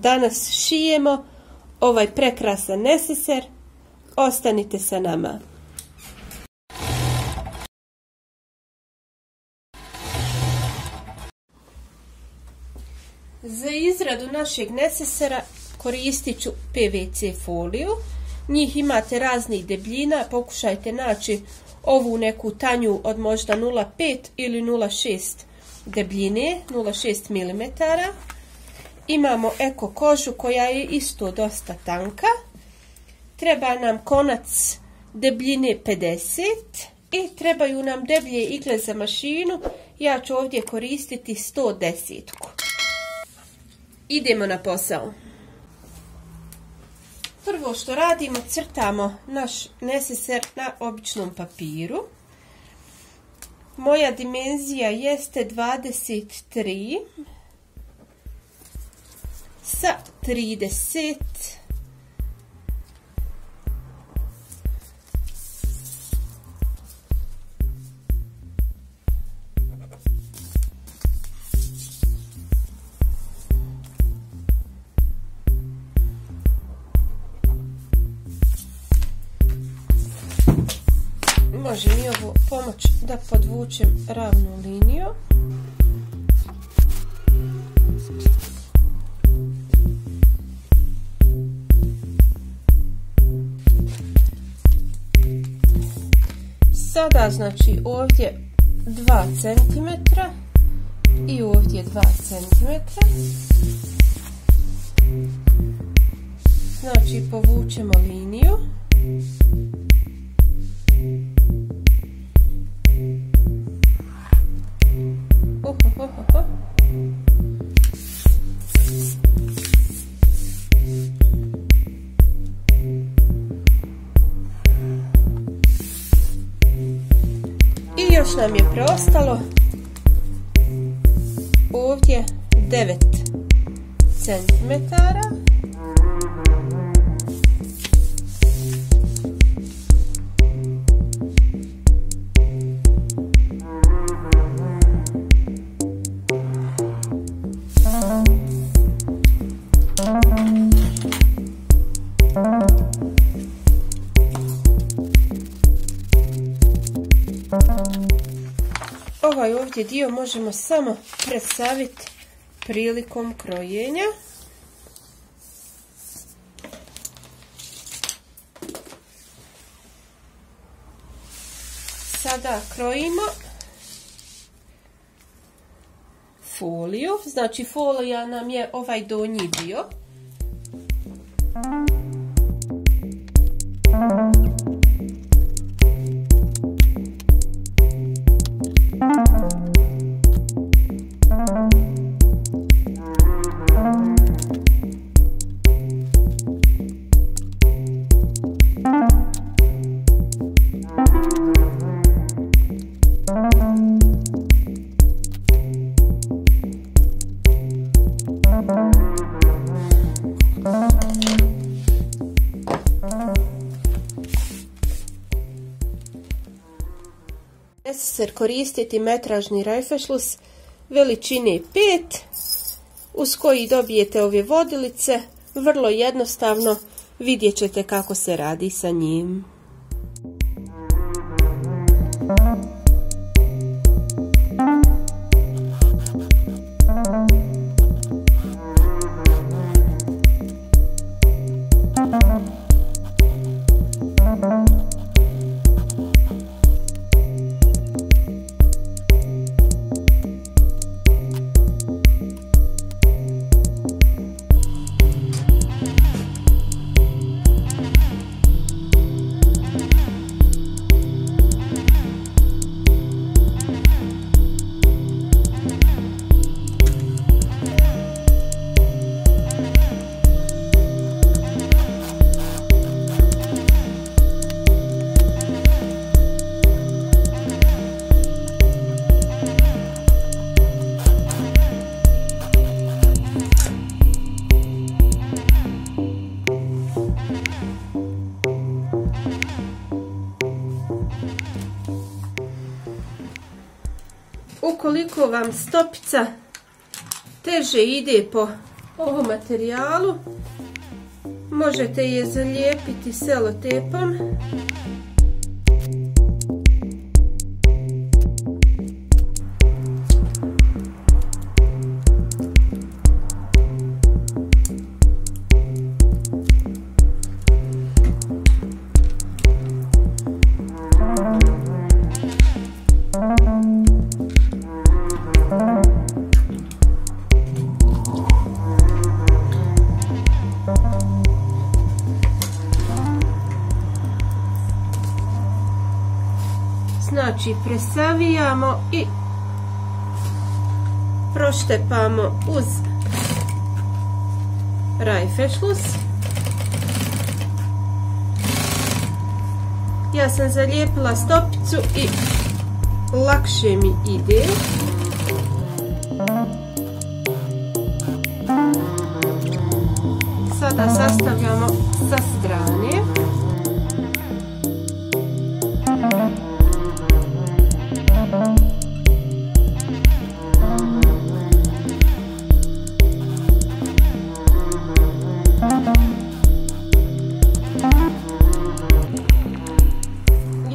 danas šijemo ovaj prekrasan neseser. Ostanite sa nama. Za izradu našeg nesesera koristit ću PVC foliju. Njih imate raznih debljina, pokušajte naći ovu neku tanju od možda 0,5 ili 0,6 debljine, 0,6 mm. Imamo eko kožu koja je isto dosta tanka. Treba nam konac debljine 50 i trebaju nam deblje igle za mašinu. Ja ću ovdje koristiti 110. Idemo na posao. Prvo što radimo, crtamo naš neseser na običnom papiru. Moja dimenzija jeste 23 sa 30. Može mi ovo pomoć da podvučem ravnu liniju. Sada znači ovdje 2 cm i ovdje 2 cm. Znači povučemo liniju. I još nam je preostalo ovdje 9 cm. Ovaj ovdje dio možemo samo presaviti prilikom krojenja. Sada krojimo foliju, znači folija nam je ovaj donji dio. Neseser koristiti metražni rajfešlus veličine 5 uz koji dobijete ove vodilice. Vrlo jednostavno, vidjet ćete kako se radi sa njim. Ukoliko vam stopica teže ide po ovom materijalu. Možete je zalijepiti selotepom. Znači presavijamo i proštepamo uz rajfešlus. Ja sam zalijepila stopicu i lakše mi ide. Sada sastavljamo sa strane.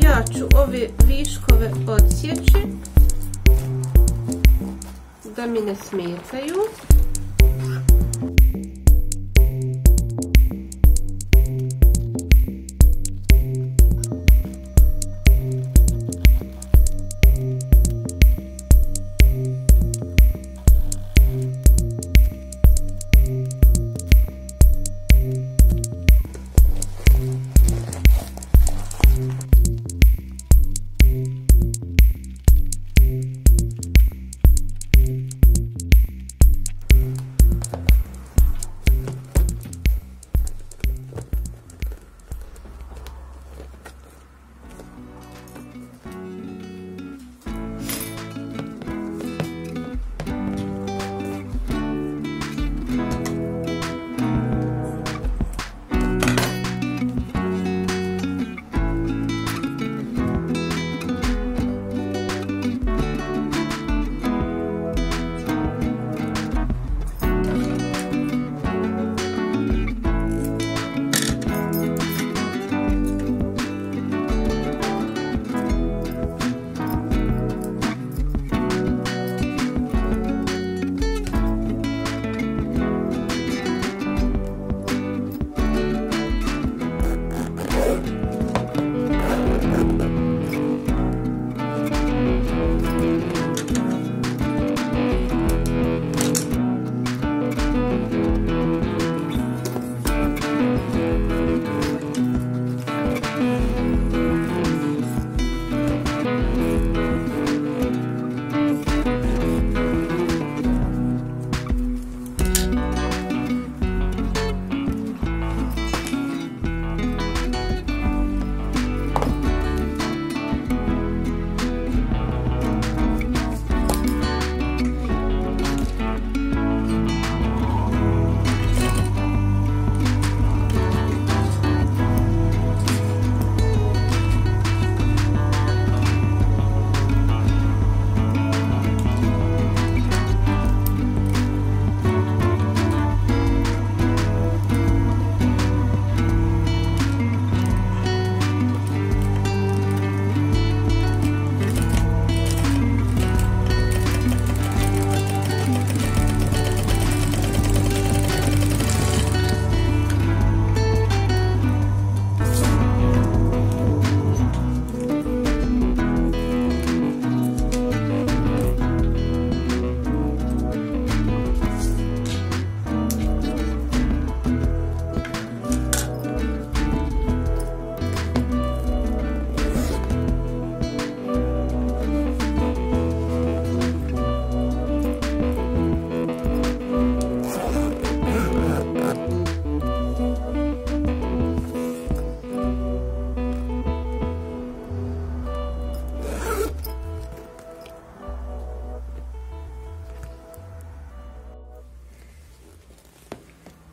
Ja ću ove viškove odsjeći da mi ne smetaju.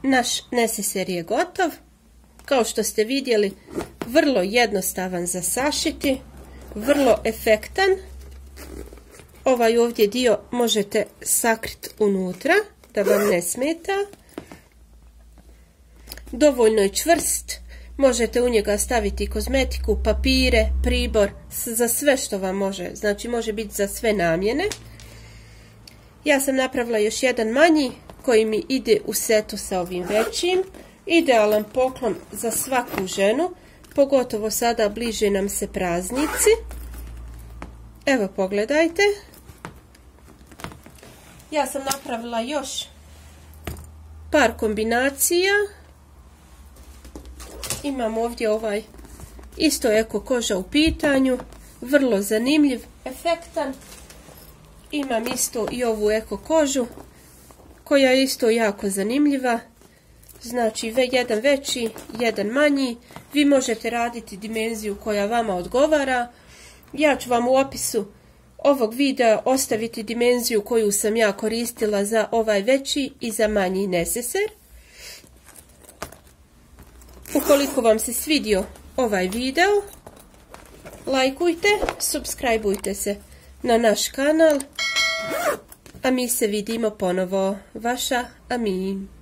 Naš neseser je gotov. Kao što ste vidjeli, vrlo jednostavan za sašiti, vrlo efektan. Ovaj ovdje dio možete sakriti unutra da vam ne smeta. Dovoljno je čvrst, možete u njega staviti kozmetiku, papire, pribor, za sve što vam može, znači može biti za sve namjene. Ja sam napravila još jedan manji koji mi ide u setu sa ovim većim. Idealan poklon za svaku ženu, pogotovo sada bliže nam se praznici. Evo pogledajte. Ja sam napravila još par kombinacija. Imam ovdje ovaj isto eko koža u pitanju, vrlo zanimljiv, efektan. Imam isto i ovu eko kožu koja je isto jako zanimljiva. Znači jedan veći, jedan manji. Vi možete raditi dimenziju koja vama odgovara. Ja ću vam u opisu ovog videa ostaviti dimenziju koju sam ja koristila za ovaj veći i za manji neseser. Ukoliko vam se svidio ovaj video, lajkujte, subscribeujte se na naš kanal, a mi se vidimo ponovo. Vaša Amin.